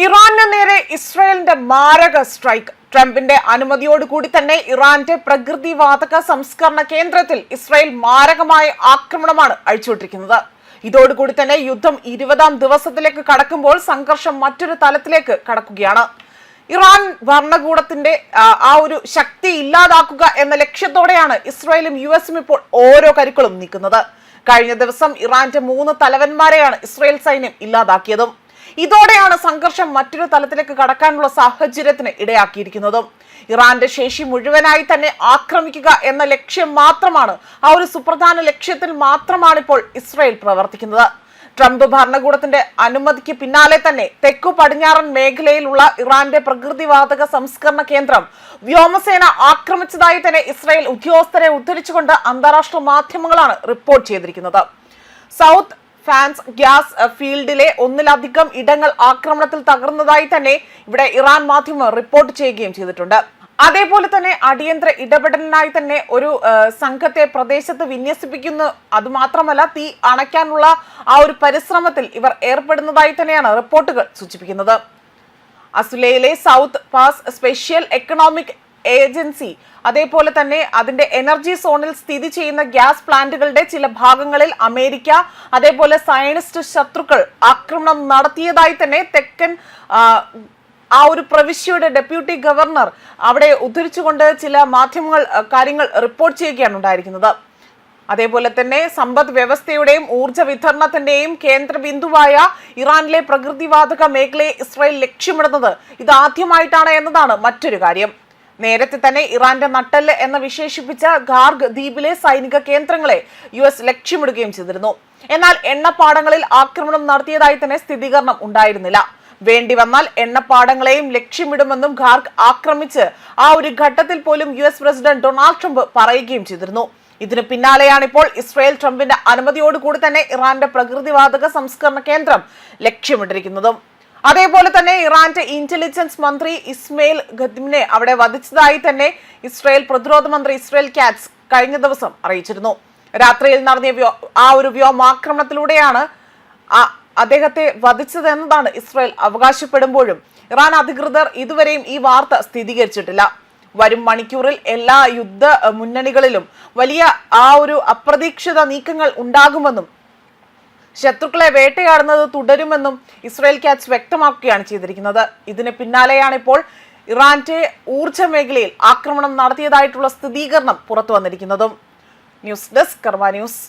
ഇറാന് നേരെ ഇസ്രായേലിന്റെ മാരക സ്ട്രൈക്ക്. ട്രംപിന്റെ അനുമതിയോടുകൂടി തന്നെ ഇറാന്റെ പ്രകൃതിവാതക സംസ്കരണ കേന്ദ്രത്തിൽ ഇസ്രായേൽ മാരകമായ ആക്രമണമാണ് അഴിച്ചുവിട്ടിരിക്കുന്നത്. ഇതോടുകൂടി തന്നെ യുദ്ധം 20ാം ദിവസത്തിലേക്ക് കടക്കുമ്പോൾ സംഘർഷം മറ്റൊരു തലത്തിലേക്ക് കടക്കുകയാണ്. ഇറാൻ ഭരണകൂടത്തിന്റെ ആ ഒരു ശക്തി ഇല്ലാതാക്കുക എന്ന ലക്ഷ്യത്തോടെയാണ് ഇസ്രായേലും US ഇപ്പോൾ ഓരോ കരുക്കളും നീക്കുന്നത്. കഴിഞ്ഞ ദിവസം ഇറാന്റെ 3 തലവന്മാരെയാണ് ഇസ്രായേൽ സൈന്യം ഇല്ലാതാക്കിയതും. ഇതോടെയാണ് സംഘർഷം മറ്റൊരു തലത്തിലേക്ക് കടക്കാനുള്ള സാഹചര്യത്തിന് ഇടയാക്കിയിരിക്കുന്നതും. ഇറാന്റെ ശേഷി മുഴുവനായി തന്നെ ആക്രമിക്കുക എന്ന ലക്ഷ്യം മാത്രമാണ്, ആ ഒരു സുപ്രധാന ലക്ഷ്യത്തിൽ മാത്രമാണ് ഇപ്പോൾ ഇസ്രായേൽ പ്രവർത്തിക്കുന്നത്. ട്രംപ് ഭരണകൂടത്തിന്റെ അനുമതിക്ക് പിന്നാലെ തന്നെ തെക്കു പടിഞ്ഞാറൻ മേഖലയിലുള്ള ഇറാന്റെ പ്രകൃതിവാതക സംസ്കരണ കേന്ദ്രം വ്യോമസേന ആക്രമിച്ചതായി തന്നെ ഇസ്രായേൽ ഉദ്യോഗസ്ഥരെ ഉദ്ധരിച്ചുകൊണ്ട് അന്താരാഷ്ട്ര മാധ്യമങ്ങളാണ് റിപ്പോർട്ട് ചെയ്തിരിക്കുന്നത്. സൗത്ത് ഫാൻസ് ഗ്യാസ് ഫീൽഡിലെ ഒന്നിലധികം ഇടങ്ങൾ ആക്രമണത്തിൽ തകർന്നതായി തന്നെ ഇവിടെ ഇറാൻ മാധ്യമം റിപ്പോർട്ട് ചെയ്യുകയും ചെയ്തിട്ടുണ്ട്. അതേപോലെ തന്നെ അടിയന്തര ഇടപെടലിനായി തന്നെ ഒരു സംഘത്തെ പ്രദേശത്ത് വിന്യസിപ്പിക്കുന്നു. അതുമാത്രമല്ല, തീ അണയ്ക്കാനുള്ള ആ ഒരു പരിശ്രമത്തിൽ ഇവർ ഏർപ്പെടുന്നതായി തന്നെയാണ് റിപ്പോർട്ടുകൾ സൂചിപ്പിക്കുന്നത്. അസുലയിലെ south pass special economic agency, അതേപോലെ തന്നെ അതിന്റെ എനർജി സോണിൽ സ്ഥിതി ചെയ്യുന്ന ഗ്യാസ് പ്ലാന്റുകളുടെ ചില ഭാഗങ്ങളിൽ അമേരിക്ക, അതേപോലെ സയനിസ്റ്റ് ശത്രുക്കൾ ആക്രമണം നടത്തിയതായി തന്നെ തെക്കൻ ആ ഒരു പ്രവിശ്യയുടെ ഡെപ്യൂട്ടി ഗവർണർ അവിടെ ഉദ്ധരിച്ചുകൊണ്ട് ചില മാധ്യമങ്ങൾ കാര്യങ്ങൾ റിപ്പോർട്ട് ചെയ്യുകയാണ് ഉണ്ടായിരിക്കുന്നത്. അതേപോലെ തന്നെ സമ്പദ് വ്യവസ്ഥയുടെയും ഊർജ്ജ വിതരണത്തിന്റെയും കേന്ദ്ര ബിന്ദുവായ ഇറാനിലെ പ്രകൃതിവാതക മേഖലയെ ഇസ്രായേൽ ലക്ഷ്യമിടുന്നത് ഇതാദ്യമായിട്ടാണ് എന്നതാണ് മറ്റൊരു കാര്യം. നേരത്തെ തന്നെ ഇറാന്റെ നട്ടെല്ല് എന്ന് വിശേഷിപ്പിച്ച ഖാർഗ് ദ്വീപിലെ സൈനിക കേന്ദ്രങ്ങളെ US ലക്ഷ്യമിടുകയും ചെയ്തിരുന്നു. എന്നാൽ എണ്ണപ്പാടങ്ങളിൽ ആക്രമണം നടത്തിയതായി തന്നെ സ്ഥിരീകരണം ഉണ്ടായിരുന്നില്ല. വേണ്ടി വന്നാൽ എണ്ണപ്പാടങ്ങളെയും ലക്ഷ്യമിടുമെന്നും ഖാർഗ് ആക്രമിച്ച് ആ ഒരു ഘട്ടത്തിൽ പോലും US പ്രസിഡന്റ് ഡൊണാൾഡ് ട്രംപ് പറയുകയും ചെയ്തിരുന്നു. ഇതിന് പിന്നാലെയാണ് ഇപ്പോൾ ഇസ്രായേൽ ട്രംപിന്റെ അനുമതിയോടുകൂടി തന്നെ ഇറാന്റെ പ്രകൃതിവാതക സംസ്കരണ കേന്ദ്രം ലക്ഷ്യമിട്ടിരിക്കുന്നതും. അതേപോലെ തന്നെ ഇറാന്റെ ഇന്റലിജൻസ് മന്ത്രി ഇസ്മയിൽ ഖദീമിനെ അവിടെ വധിച്ചതായി തന്നെ ഇസ്രായേൽ പ്രതിരോധ മന്ത്രി ഇസ്രായേൽ കാറ്റ്സ് കഴിഞ്ഞ ദിവസം അറിയിച്ചിരുന്നു. രാത്രിയിൽ നടത്തിയ ആ ഒരു വ്യോമാക്രമണത്തിലൂടെയാണ് അദ്ദേഹത്തെ വധിച്ചതെന്നതാണ് ഇസ്രായേൽ അവകാശപ്പെടുമ്പോഴും ഇറാൻ അധികൃതർ ഇതുവരെയും ഈ വാർത്ത സ്ഥിരീകരിച്ചിട്ടില്ല. വരും മണിക്കൂറിൽ എല്ലാ യുദ്ധ മുന്നണികളിലും വലിയ ആ ഒരു അപ്രതീക്ഷിത നീക്കങ്ങൾ ഉണ്ടാകുമെന്നും ശത്രുക്കളെ വേട്ടയാടുന്നത് തുടരുമെന്നും ഇസ്രായേൽ കാറ്റ്സ് വ്യക്തമാക്കുകയാണ് ചെയ്തിരിക്കുന്നത്. ഇതിന് പിന്നാലെയാണ് ഇപ്പോൾ ഇറാന്റെ ഊർജ്ജ മേഖലയിൽ ആക്രമണം നടത്തിയതായിട്ടുള്ള സ്ഥിരീകരണം പുറത്തു വന്നിരിക്കുന്നതും. ന്യൂസ് ഡെസ്ക് കർമ്മ ന്യൂസ്.